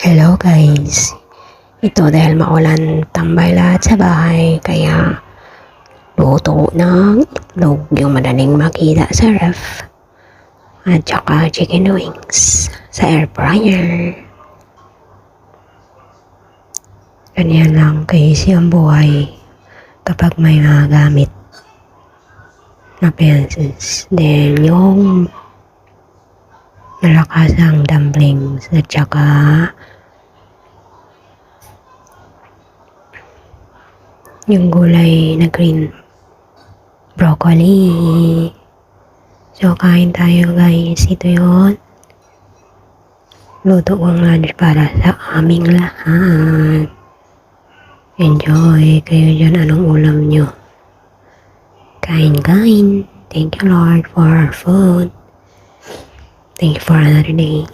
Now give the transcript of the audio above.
Hello guys, ito dahil maulan, tambay lahat sa bahay, kaya luto ng itlog yung madaling makita sa ref at saka chicken wings sa air fryer. Ganyan lang kasi ang buhay kapag may mga gamit na appliances. Then yung malakas ang dumplings at saka yung gulay na green broccoli. So, kain tayo guys. Ito yun. Luto kong lunch para sa aming lahat. Enjoy kayo dyan. Anong ulam nyo? Kain. Thank you Lord for our food. Thank you for another day.